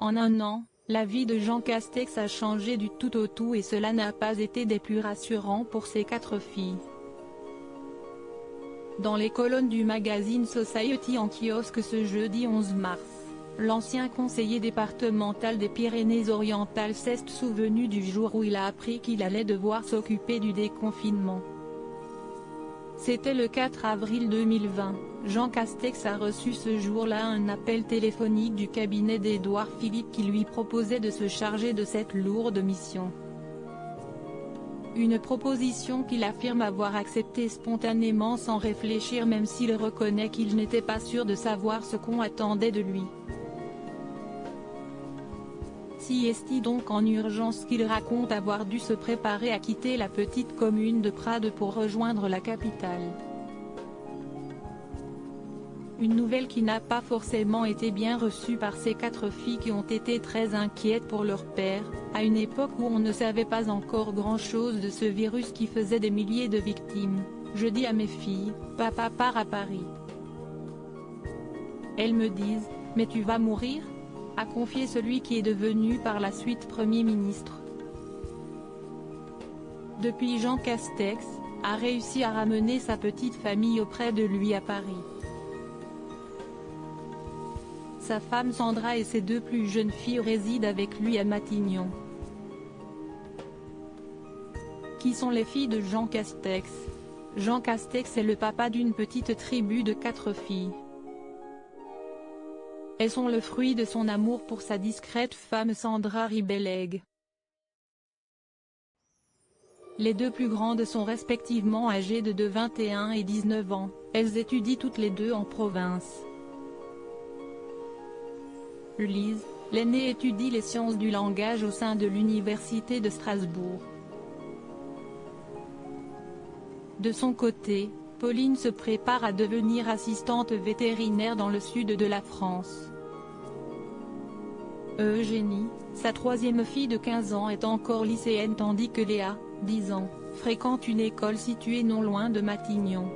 En un an, la vie de Jean Castex a changé du tout au tout et cela n'a pas été des plus rassurants pour ses 4 filles. Dans les colonnes du magazine Society en kiosque ce jeudi 11 mars, l'ancien conseiller départemental des Pyrénées-Orientales s'est souvenu du jour où il a appris qu'il allait devoir s'occuper du déconfinement. C'était le 4 avril 2020, Jean Castex a reçu ce jour-là un appel téléphonique du cabinet d'Édouard Philippe qui lui proposait de se charger de cette lourde mission. Une proposition qu'il affirme avoir acceptée spontanément sans réfléchir même s'il reconnaît qu'il n'était pas sûr de savoir ce qu'on attendait de lui. Si est-il donc en urgence qu'il raconte avoir dû se préparer à quitter la petite commune de Prades pour rejoindre la capitale. Une nouvelle qui n'a pas forcément été bien reçue par ses 4 filles qui ont été très inquiètes pour leur père, à une époque où on ne savait pas encore grand-chose de ce virus qui faisait des milliers de victimes. Je dis à mes filles, papa part à Paris. Elles me disent, mais tu vas mourir ? A confié celui qui est devenu par la suite Premier ministre. Depuis Jean Castex a réussi à ramener sa petite famille auprès de lui à Paris. Sa femme Sandra et ses 2 plus jeunes filles résident avec lui à Matignon. Qui sont les filles de Jean Castex? Jean Castex est le papa d'une petite tribu de 4 filles. Elles sont le fruit de son amour pour sa discrète femme Sandra Ribelleg. Les 2 plus grandes sont respectivement âgées de 21 et 19 ans, elles étudient toutes les 2 en province. Lise, l'aînée étudie les sciences du langage au sein de l'université de Strasbourg. De son côté, Pauline se prépare à devenir assistante vétérinaire dans le sud de la France. Eugénie, sa 3e fille de 15 ans est encore lycéenne tandis que Léa, 10 ans, fréquente une école située non loin de Matignon.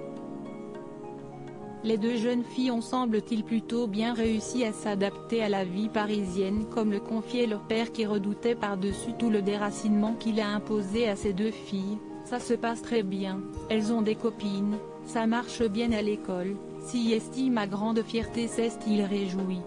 Les 2 jeunes filles ont semble-t-il plutôt bien réussi à s'adapter à la vie parisienne comme le confiait leur père qui redoutait par-dessus tout le déracinement qu'il a imposé à ses 2 filles. Ça se passe très bien, elles ont des copines, ça marche bien à l'école, si est ma grande fierté s'est-il réjoui.